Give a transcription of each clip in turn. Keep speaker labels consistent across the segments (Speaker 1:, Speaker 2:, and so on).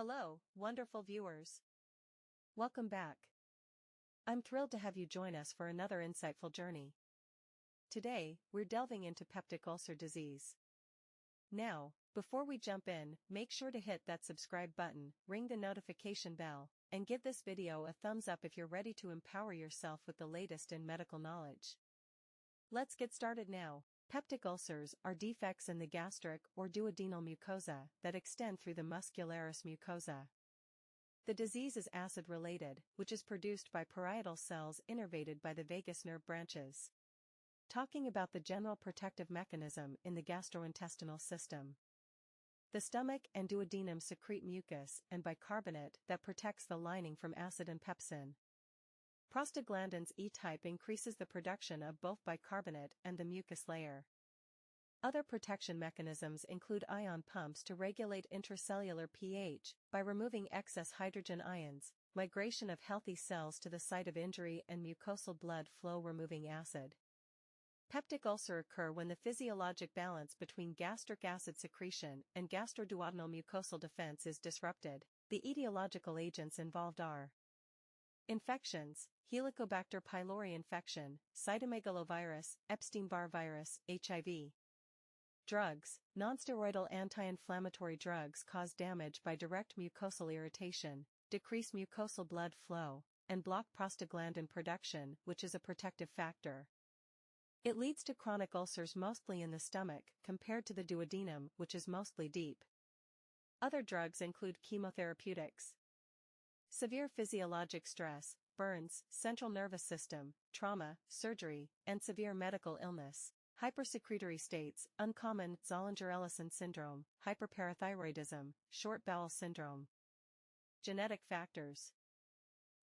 Speaker 1: Hello, wonderful viewers. Welcome back. I'm thrilled to have you join us for another insightful journey. Today, we're delving into peptic ulcer disease. Now, before we jump in, make sure to hit that subscribe button, ring the notification bell, and give this video a thumbs up if you're ready to empower yourself with the latest in medical knowledge. Let's get started now. Peptic ulcers are defects in the gastric or duodenal mucosa that extend through the muscularis mucosa. The disease is acid-related, which is produced by parietal cells innervated by the vagus nerve branches. Talking about the general protective mechanism in the gastrointestinal system. The stomach and duodenum secrete mucus and bicarbonate that protects the lining from acid and pepsin. Prostaglandins E-type increases the production of both bicarbonate and the mucus layer. Other protection mechanisms include ion pumps to regulate intracellular pH by removing excess hydrogen ions, migration of healthy cells to the site of injury, and mucosal blood flow removing acid. Peptic ulcer occur when the physiologic balance between gastric acid secretion and gastroduodenal mucosal defense is disrupted. The etiological agents involved are infections: Helicobacter pylori infection, cytomegalovirus, Epstein-Barr virus, HIV. Drugs: nonsteroidal anti-inflammatory drugs cause damage by direct mucosal irritation, decrease mucosal blood flow, and block prostaglandin production, which is a protective factor. It leads to chronic ulcers mostly in the stomach compared to the duodenum, which is mostly deep. Other drugs include chemotherapeutics. Severe physiologic stress, burns, central nervous system, trauma, surgery, and severe medical illness. Hypersecretory states, uncommon Zollinger-Ellison syndrome, hyperparathyroidism, short bowel syndrome. Genetic factors.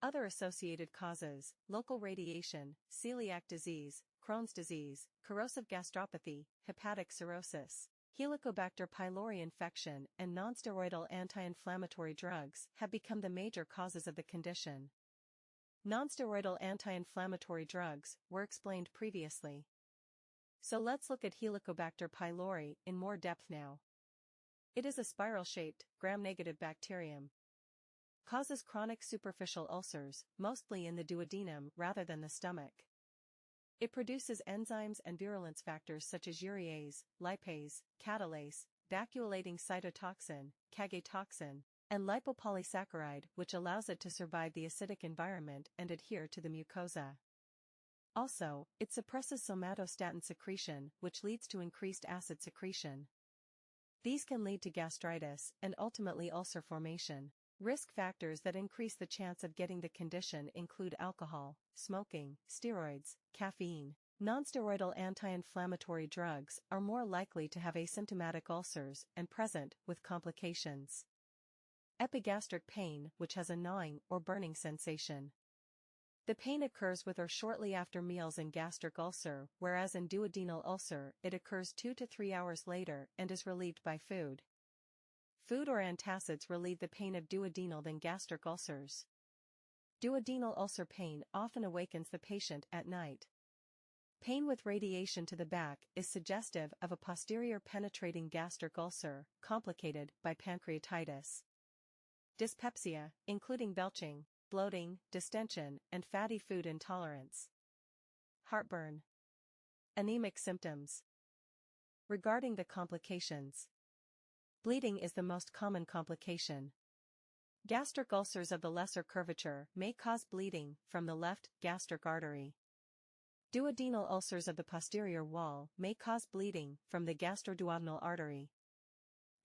Speaker 1: Other associated causes: local radiation, celiac disease, Crohn's disease, corrosive gastropathy, hepatic cirrhosis. Helicobacter pylori infection and nonsteroidal anti-inflammatory drugs have become the major causes of the condition. Nonsteroidal anti-inflammatogram drugs were explained previously. So let's look at Helicobacter pylori in more depth now. It is a spiral-shaped, gram-negative bacterium. Causes chronic superficial ulcers, mostly in the duodenum rather than the stomach. It produces enzymes and virulence factors such as urease, lipase, catalase, vacuolating cytotoxin, kagetoxin, and lipopolysaccharide, which allows it to survive the acidic environment and adhere to the mucosa. Also, it suppresses somatostatin secretion, which leads to increased acid secretion. These can lead to gastritis and ultimately ulcer formation. Risk factors that increase the chance of getting the condition include alcohol, smoking, steroids, caffeine. Nonsteroidal anti-inflammatory drugs are more likely to have asymptomatic ulcers and present with complications. Epigastric pain, which has a gnawing or burning sensation. The pain occurs with or shortly after meals in gastric ulcer, whereas in duodenal ulcer it occurs 2 to 3 hours later and is relieved by food. Food or antacids relieve the pain of duodenal than gastric ulcers. Duodenal ulcer pain often awakens the patient at night. Pain with radiation to the back is suggestive of a posterior penetrating gastric ulcer, complicated by pancreatitis. Dyspepsia, including belching, bloating, distension, and fatty food intolerance. Heartburn. Anemic symptoms. Regarding the complications. Bleeding is the most common complication. Gastric ulcers of the lesser curvature may cause bleeding from the left gastric artery. Duodenal ulcers of the posterior wall may cause bleeding from the gastroduodenal artery.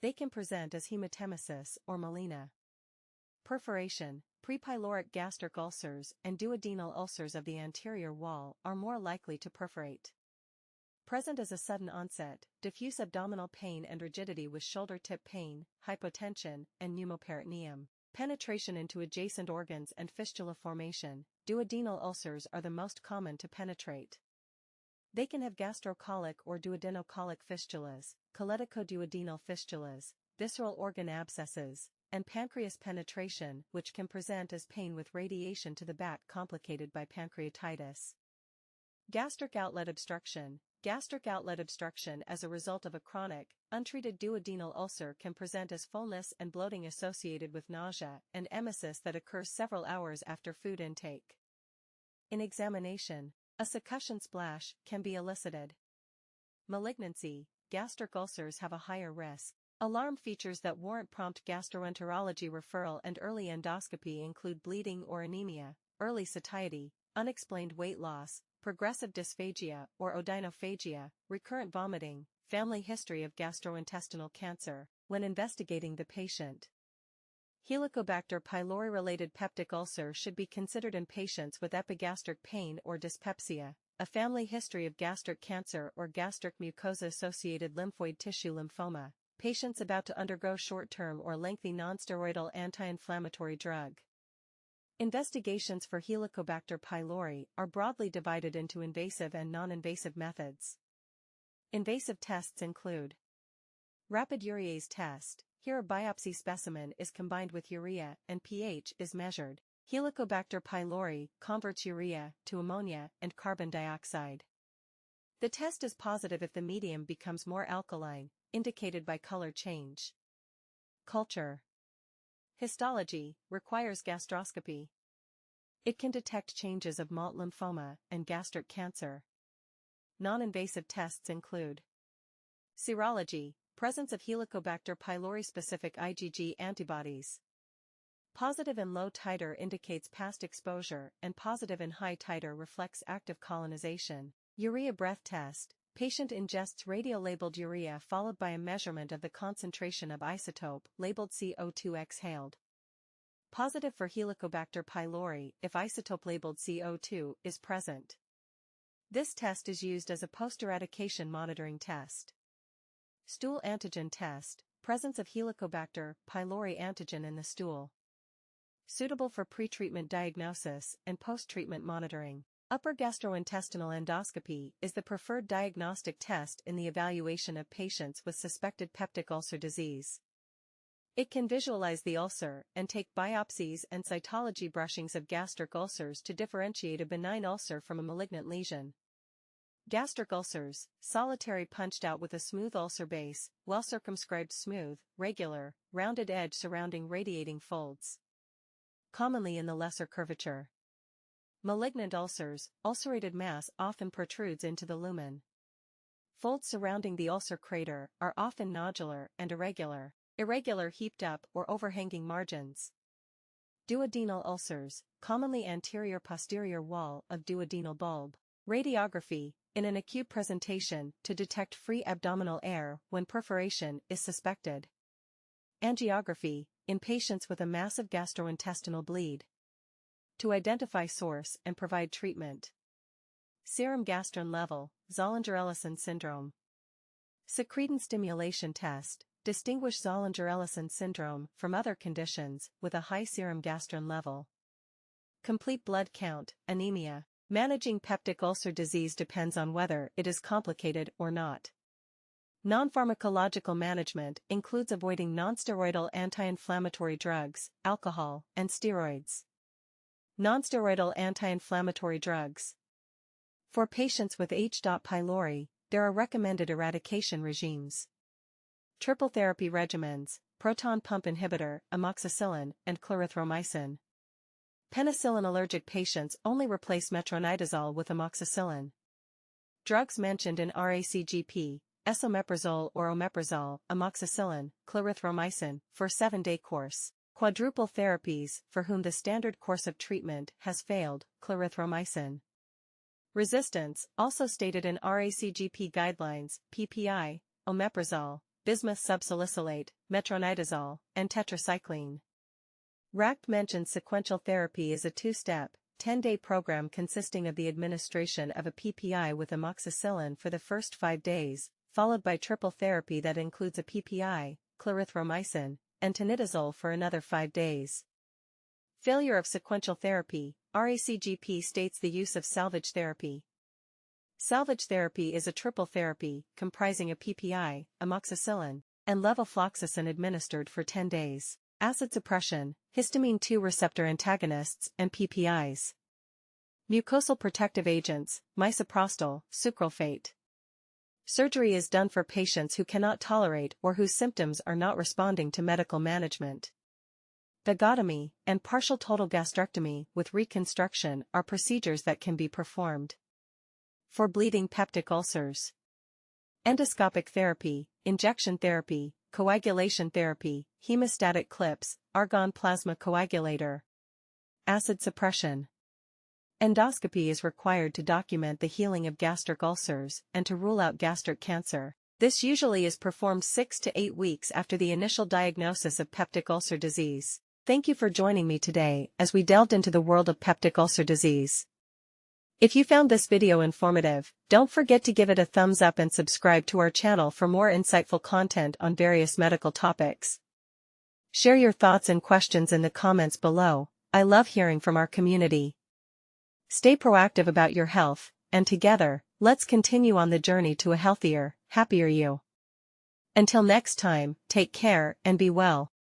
Speaker 1: They can present as hematemesis or melena. Perforation. Prepyloric gastric ulcers and duodenal ulcers of the anterior wall are more likely to perforate. Present as a sudden onset, diffuse abdominal pain and rigidity with shoulder tip pain, hypotension, and pneumoperitoneum. Penetration into adjacent organs and fistula formation. Duodenal ulcers are the most common to penetrate. They can have gastrocolic or duodenocolic fistulas, choleticoduodenal fistulas, visceral organ abscesses, and pancreas penetration, which can present as pain with radiation to the back complicated by pancreatitis. Gastric outlet obstruction. Gastric outlet obstruction as a result of a chronic, untreated duodenal ulcer can present as fullness and bloating associated with nausea and emesis that occurs several hours after food intake. In examination, a succussion splash can be elicited. Malignancy, gastric ulcers have a higher risk. Alarm features that warrant prompt gastroenterology referral and early endoscopy include bleeding or anemia, early satiety, unexplained weight loss, progressive dysphagia or odynophagia, recurrent vomiting, family history of gastrointestinal cancer, when investigating the patient. Helicobacter pylori-related peptic ulcer should be considered in patients with epigastric pain or dyspepsia, a family history of gastric cancer or gastric mucosa-associated lymphoid tissue lymphoma, patients about to undergo short-term or lengthy nonsteroidal anti-inflammatory drug. Investigations for Helicobacter pylori are broadly divided into invasive and non-invasive methods. Invasive tests include rapid urease test. Here a biopsy specimen is combined with urea and pH is measured. Helicobacter pylori converts urea to ammonia and carbon dioxide. The test is positive if the medium becomes more alkaline, indicated by color change. Culture. Histology requires gastroscopy. It can detect changes of malt lymphoma and gastric cancer. Non-invasive tests include serology, presence of Helicobacter pylori-specific IgG antibodies. Positive in low titer indicates past exposure and positive in high titer reflects active colonization. Urea breath test. Patient ingests radiolabeled urea followed by a measurement of the concentration of isotope labeled CO2 exhaled. Positive for Helicobacter pylori if isotope labeled CO2 is present. This test is used as a post-eradication monitoring test. Stool antigen test, presence of Helicobacter pylori antigen in the stool. Suitable for pretreatment diagnosis and post-treatment monitoring. Upper gastrointestinal endoscopy is the preferred diagnostic test in the evaluation of patients with suspected peptic ulcer disease. It can visualize the ulcer and take biopsies and cytology brushings of gastric ulcers to differentiate a benign ulcer from a malignant lesion. Gastric ulcers, solitary punched out with a smooth ulcer base, well-circumscribed smooth, regular, rounded edge surrounding radiating folds. Commonly in the lesser curvature. Malignant ulcers, ulcerated mass often protrudes into the lumen. Folds surrounding the ulcer crater are often nodular and irregular, heaped up or overhanging margins. Duodenal ulcers, commonly anterior-posterior wall of duodenal bulb. Radiography, in an acute presentation to detect free abdominal air when perforation is suspected. Angiography, in patients with a massive gastrointestinal bleed. To identify source and provide treatment. Serum gastrin level, Zollinger-Ellison syndrome. Secretin stimulation test, distinguish Zollinger-Ellison syndrome from other conditions with a high serum gastrin level. Complete blood count, anemia. Managing peptic ulcer disease depends on whether it is complicated or not. Non-pharmacological management includes avoiding nonsteroidal anti-inflammatory drugs, alcohol, and steroids. Nonsteroidal anti-inflammatory drugs. For patients with H. pylori, there are recommended eradication regimes. Triple therapy regimens, proton pump inhibitor, amoxicillin, and clarithromycin. Penicillin-allergic patients only replace metronidazole with amoxicillin. Drugs mentioned in RACGP, esomeprazole or omeprazole, amoxicillin, clarithromycin, for 7-day course. Quadruple therapies for whom the standard course of treatment has failed, clarithromycin. Resistance, also stated in RACGP Guidelines, PPI, omeprazole, bismuth subsalicylate, metronidazole, and tetracycline. RACGP mentions sequential therapy is a 2-step, 10-day program consisting of the administration of a PPI with amoxicillin for the first 5 days, followed by triple therapy that includes a PPI, clarithromycin, and tinidazole for another 5 days. Failure of sequential therapy, RACGP states the use of salvage therapy. Salvage therapy is a triple therapy comprising a PPI, amoxicillin, and levofloxacin administered for 10 days. Acid suppression, histamine 2 receptor antagonists, and PPIs. Mucosal protective agents, misoprostol, sucralfate. Surgery is done for patients who cannot tolerate or whose symptoms are not responding to medical management. Vagotomy and partial total gastrectomy with reconstruction are procedures that can be performed. For bleeding peptic ulcers, endoscopic therapy, injection therapy, coagulation therapy, hemostatic clips, argon plasma coagulator, acid suppression. Endoscopy is required to document the healing of gastric ulcers and to rule out gastric cancer. This usually is performed 6 to 8 weeks after the initial diagnosis of peptic ulcer disease. Thank you for joining me today as we delved into the world of peptic ulcer disease. If you found this video informative, don't forget to give it a thumbs up and subscribe to our channel for more insightful content on various medical topics. Share your thoughts and questions in the comments below. I love hearing from our community. Stay proactive about your health, and together, let's continue on the journey to a healthier, happier you. Until next time, take care and be well.